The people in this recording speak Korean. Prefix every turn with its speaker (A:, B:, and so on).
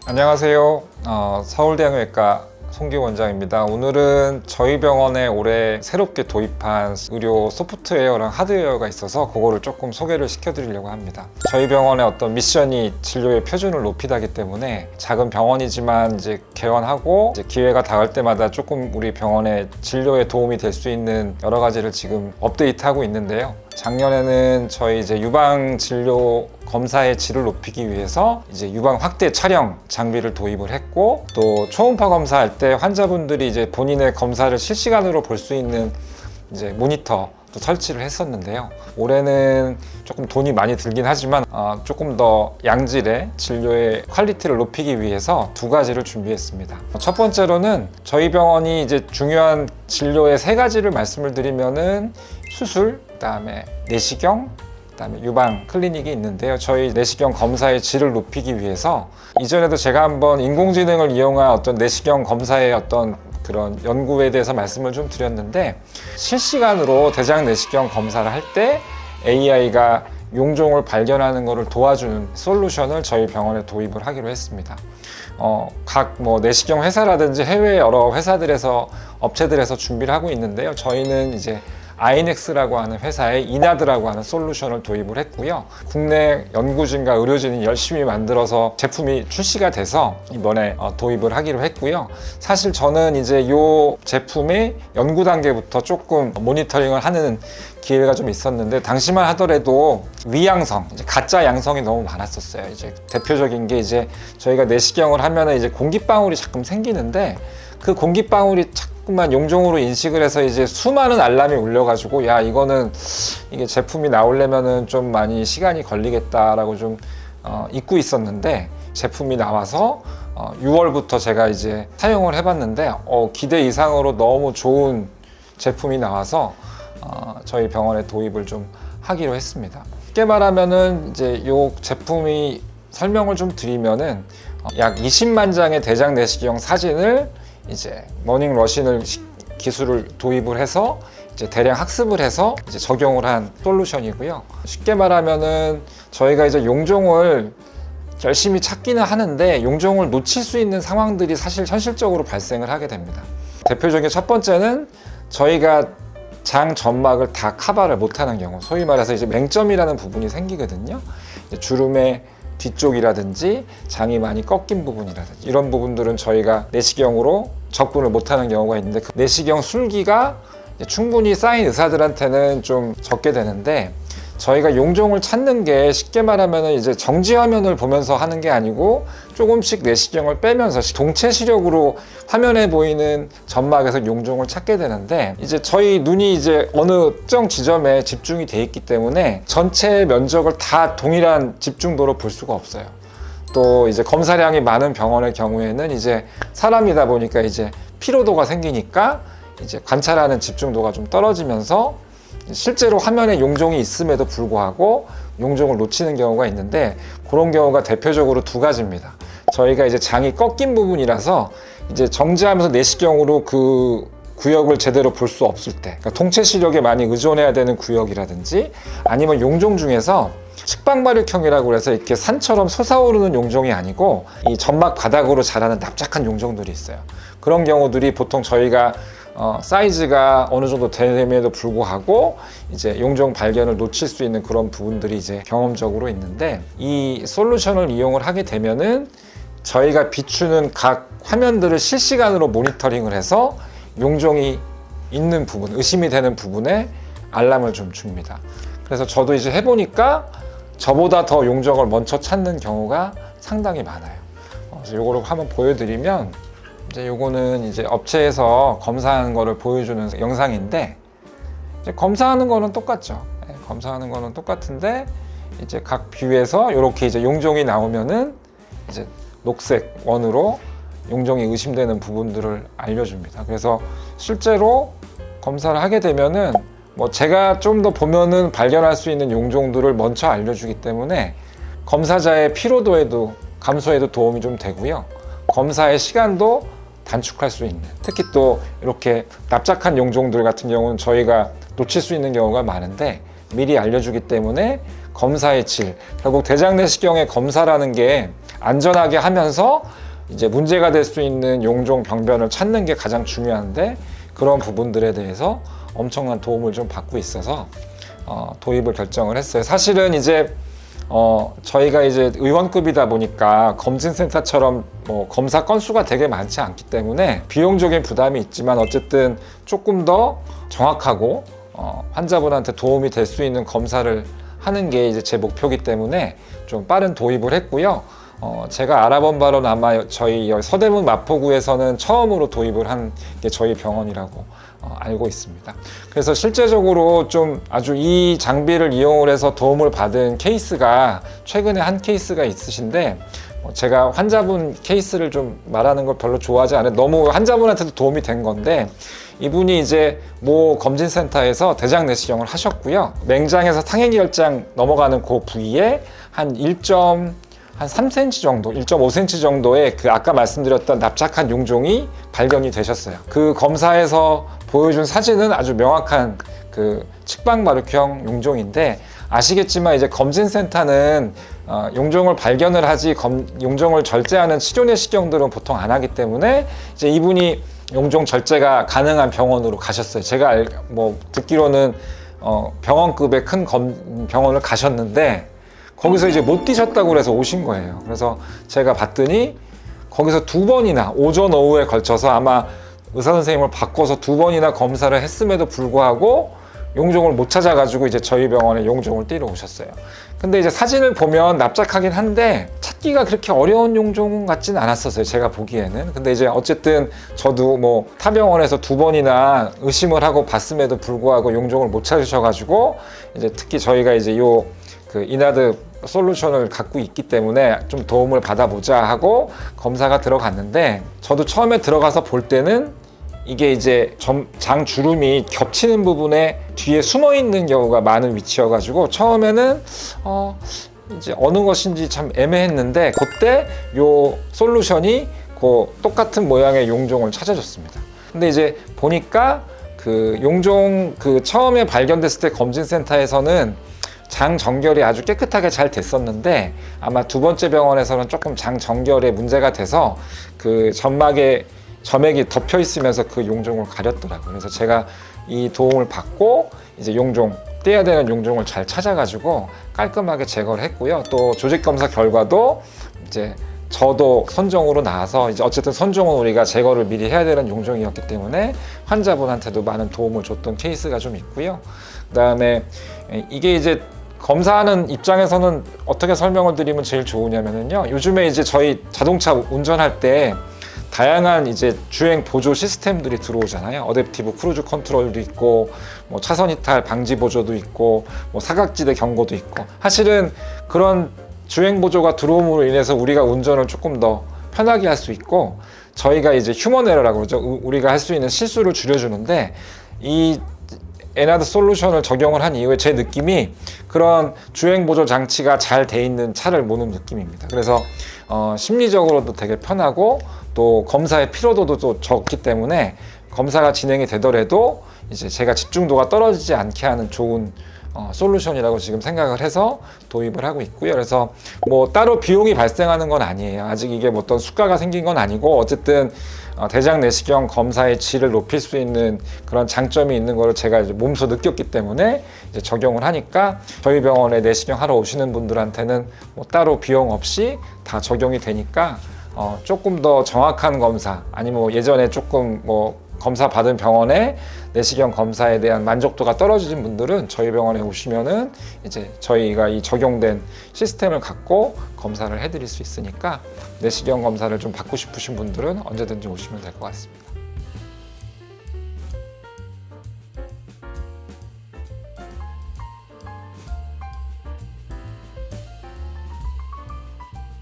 A: 안녕하세요. 서울대학외과 송기호 원장입니다. 오늘은 저희 병원에 올해 새롭게 도입한 의료 소프트웨어랑 하드웨어가 있어서 그거를 조금 소개를 시켜드리려고 합니다. 저희 병원의 어떤 미션이 진료의 표준을 높이다기 때문에 작은 병원이지만 이제 개원하고 이제 기회가 닿을 때마다 조금 우리 병원의 진료에 도움이 될 수 있는 여러 가지를 지금 업데이트하고 있는데요. 작년에는 저희 이제 유방 진료 검사의 질을 높이기 위해서 이제 유방 확대 촬영 장비를 도입을 했고, 또 초음파 검사할 때 환자분들이 이제 본인의 검사를 실시간으로 볼 수 있는 이제 모니터도 설치를 했었는데요. 올해는 조금 돈이 많이 들긴 하지만 조금 더 양질의 진료의 퀄리티를 높이기 위해서 두 가지를 준비했습니다. 첫 번째로는 저희 병원이 이제 중요한 진료의 세 가지를 말씀을 드리면은 수술, 그다음에 내시경, 그다음에 유방 클리닉이 있는데요. 저희 내시경 검사의 질을 높이기 위해서 이전에도 제가 한번 인공지능을 이용한 어떤 내시경 검사의 어떤 그런 연구에 대해서 말씀을 좀 드렸는데, 실시간으로 대장 내시경 검사를 할 때 AI가 용종을 발견하는 것을 도와주는 솔루션을 저희 병원에 도입을 하기로 했습니다. 각 내시경 회사라든지 해외 여러 회사들에서 업체들에서 준비를 하고 있는데요. 저희는 이제 아이넥스라고 하는 회사의 이나드라고 하는 솔루션을 도입을 했고요. 국내 연구진과 의료진이 열심히 만들어서 제품이 출시가 돼서 이번에 도입을 하기로 했고요. 사실 저는 이제 이 제품의 연구 단계부터 조금 모니터링을 하는 기회가 좀 있었는데, 당시만 하더라도 위양성, 이제 가짜 양성이 너무 많았었어요. 이제 대표적인 게 이제 저희가 내시경을 하면은 이제 공기방울이 자꾸 생기는데, 그 공기방울이 자꾸만 용종으로 인식을 해서 이제 수많은 알람이 울려가지고, 야, 이게 제품이 나오려면은 좀 많이 시간이 걸리겠다라고 좀 잊고 있었는데, 제품이 나와서 6월부터 제가 이제 사용을 해봤는데 기대 이상으로 너무 좋은 제품이 나와서 저희 병원에 도입을 좀 하기로 했습니다. 쉽게 말하면은 이제 이 제품이 설명을 좀 드리면은 약 20만 장의 대장 내시경 사진을 이제 머닝 러신 기술을 도입을 해서 이제 대량 학습을 해서 이제 적용을 한 솔루션이고요. 쉽게 말하면은 저희가 이제 용종을 열심히 찾기는 하는데 용종을 놓칠 수 있는 상황들이 사실 현실적으로 발생을 하게 됩니다. 대표적인 첫 번째는 저희가 장 점막을 다 커버를 못하는 경우, 소위 말해서 이제 맹점이라는 부분이 생기거든요. 주름의 뒤쪽이라든지 장이 많이 꺾인 부분이라든지 이런 부분들은 저희가 내시경으로 접근을 못하는 경우가 있는데, 그 내시경 술기가 충분히 쌓인 의사들한테는 좀 적게 되는데, 저희가 용종을 찾는 게 쉽게 말하면 이제 정지 화면을 보면서 하는 게 아니고 조금씩 내시경을 빼면서 동체 시력으로 화면에 보이는 점막에서 용종을 찾게 되는데, 이제 저희 눈이 이제 어느 특정 지점에 집중이 돼 있기 때문에 전체 면적을 다 동일한 집중도로 볼 수가 없어요. 또 이제 검사량이 많은 병원의 경우에는 이제 사람이다 보니까 이제 피로도가 생기니까 이제 관찰하는 집중도가 좀 떨어지면서 실제로 화면에 용종이 있음에도 불구하고 용종을 놓치는 경우가 있는데, 그런 경우가 대표적으로 두 가지입니다. 저희가 이제 장이 꺾인 부분이라서 이제 정지하면서 내시경으로 그 구역을 제대로 볼 수 없을 때, 그러니까 동체 시력에 많이 의존해야 되는 구역이라든지, 아니면 용종 중에서 측방발육형이라고 해서 이렇게 산처럼 솟아오르는 용종이 아니고 이 점막 바닥으로 자라는 납작한 용종들이 있어요. 그런 경우들이 보통 저희가 사이즈가 어느 정도 됨에도 불구하고 이제 용종 발견을 놓칠 수 있는 그런 부분들이 이제 경험적으로 있는데, 이 솔루션을 이용을 하게 되면은 저희가 비추는 각 화면들을 실시간으로 모니터링을 해서 용종이 있는 부분, 의심이 되는 부분에 알람을 좀 줍니다. 그래서 저도 이제 해보니까 저보다 더 용종을 먼저 찾는 경우가 상당히 많아요. 그래서 이거를 한번 보여드리면, 이제 요거는 이제 업체에서 검사하는 거를 보여주는 영상인데, 이제 검사하는 거는 똑같죠. 검사하는 거는 똑같은데, 이제 각 뷰에서 이렇게 이제 용종이 나오면은 이제 녹색 원으로 용종이 의심되는 부분들을 알려줍니다. 그래서 실제로 검사를 하게 되면은 제가 좀 더 보면은 발견할 수 있는 용종들을 먼저 알려주기 때문에 검사자의 피로도에도 감소에도 도움이 좀 되고요. 검사의 시간도 단축할 수 있는, 특히 또 이렇게 납작한 용종들 같은 경우는 저희가 놓칠 수 있는 경우가 많은데 미리 알려주기 때문에 검사의 질, 결국 대장 내시경의 검사라는 게 안전하게 하면서 이제 문제가 될 수 있는 용종 병변을 찾는 게 가장 중요한데 그런 부분들에 대해서 엄청난 도움을 좀 받고 있어서 도입을 결정을 했어요. 사실은 이제 저희가 이제 의원급이다 보니까 검진센터처럼 뭐 검사 건수가 되게 많지 않기 때문에 비용적인 부담이 있지만 어쨌든 조금 더 정확하고 환자분한테 도움이 될 수 있는 검사를 하는 게 이제 제 목표이기 때문에 좀 빠른 도입을 했고요. 제가 알아본 바로는 아마 저희 서대문 마포구에서는 처음으로 도입을 한 게 저희 병원이라고 알고 있습니다. 그래서 실제적으로 좀 아주 이 장비를 이용을 해서 도움을 받은 케이스가 최근에 한 케이스가 있으신데 제가 환자분 케이스를 좀 말하는 걸 별로 좋아하지 않아요. 너무 환자분한테도 도움이 된 건데 이분이 이제 모 검진센터에서 대장 내시경을 하셨고요. 맹장에서 상행혈장 넘어가는 그 부위에 한 3cm 정도, 1.5cm 정도의 그 아까 말씀드렸던 납작한 용종이 발견이 되셨어요. 그 검사에서 보여준 사진은 아주 명확한 그 측방마루형 용종인데 아시겠지만 이제 검진센터는 용종을 발견을 하지 용종을 절제하는 치료 내시경들은 보통 안 하기 때문에 이제 이분이 용종 절제가 가능한 병원으로 가셨어요. 제가 듣기로는 병원급의 큰 병원을 가셨는데 거기서 이제 못 뛰셨다고 그래서 오신 거예요. 그래서 제가 봤더니 거기서 2번이나 오전 오후에 걸쳐서 아마 의사 선생님을 바꿔서 2번이나 검사를 했음에도 불구하고 용종을 못 찾아가지고 이제 저희 병원에 용종을 띠러 오셨어요. 근데 이제 사진을 보면 납작하긴 한데 찾기가 그렇게 어려운 용종 같진 않았었어요. 제가 보기에는. 근데 이제 어쨌든 저도 뭐 타 병원에서 2번이나 의심을 하고 봤음에도 불구하고 용종을 못 찾으셔가지고 이제 특히 저희가 이제 그 이나드 솔루션을 갖고 있기 때문에 좀 도움을 받아보자 하고 검사가 들어갔는데 저도 처음에 들어가서 볼 때는 이게 이제 장 주름이 겹치는 부분에 뒤에 숨어 있는 경우가 많은 위치여가지고 처음에는 이제 어느 것인지 참 애매했는데 그때 요 솔루션이 그 똑같은 모양의 용종을 찾아줬습니다. 근데 이제 보니까 그 용종 처음에 발견됐을 때 검진센터에서는 장 정결이 아주 깨끗하게 잘 됐었는데 아마 2번째 병원에서는 조금 장 정결에 문제가 돼서 그 점액이 덮여 있으면서 그 용종을 가렸더라고요. 그래서 제가 이 도움을 받고 이제 떼야 되는 용종을 잘 찾아가지고 깔끔하게 제거를 했고요. 또 조직 검사 결과도 이제 저도 선종으로 나와서 이제 어쨌든 선종은 우리가 제거를 미리 해야 되는 용종이었기 때문에 환자분한테도 많은 도움을 줬던 케이스가 좀 있고요. 그다음에 이게 이제 검사하는 입장에서는 어떻게 설명을 드리면 제일 좋으냐면요. 요즘에 이제 저희 자동차 운전할 때 다양한 이제 주행 보조 시스템들이 들어오잖아요. 어댑티브 크루즈 컨트롤도 있고, 뭐 차선 이탈 방지 보조도 있고, 뭐 사각지대 경고도 있고. 사실은 그런 주행 보조가 들어옴으로 인해서 우리가 운전을 조금 더 편하게 할 수 있고, 저희가 이제 휴먼 에러라고 그러죠. 우리가 할 수 있는 실수를 줄여주는데 이 에나드 솔루션을 적용을 한 이후에 제 느낌이 그런 주행 보조 장치가 잘 돼 있는 차를 모는 느낌입니다. 그래서 심리적으로도 되게 편하고 또 검사의 피로도도 또 적기 때문에 검사가 진행이 되더라도 이제 제가 집중도가 떨어지지 않게 하는 좋은 솔루션이라고 지금 생각을 해서 도입을 하고 있고요. 그래서 뭐 따로 비용이 발생하는 건 아니에요. 아직 이게 뭐 어떤 수가가 생긴 건 아니고 어쨌든 대장 내시경 검사의 질을 높일 수 있는 그런 장점이 있는 거를 제가 이제 몸소 느꼈기 때문에 이제 적용을 하니까 저희 병원에 내시경 하러 오시는 분들한테는 뭐 따로 비용 없이 다 적용이 되니까 조금 더 정확한 검사 아니면 뭐 예전에 조금 뭐 검사 받은 병원에 내시경 검사에 대한 만족도가 떨어지신 분들은 저희 병원에 오시면은 이제 저희가 이 적용된 시스템을 갖고 검사를 해드릴 수 있으니까 내시경 검사를 좀 받고 싶으신 분들은 언제든지 오시면 될 것 같습니다.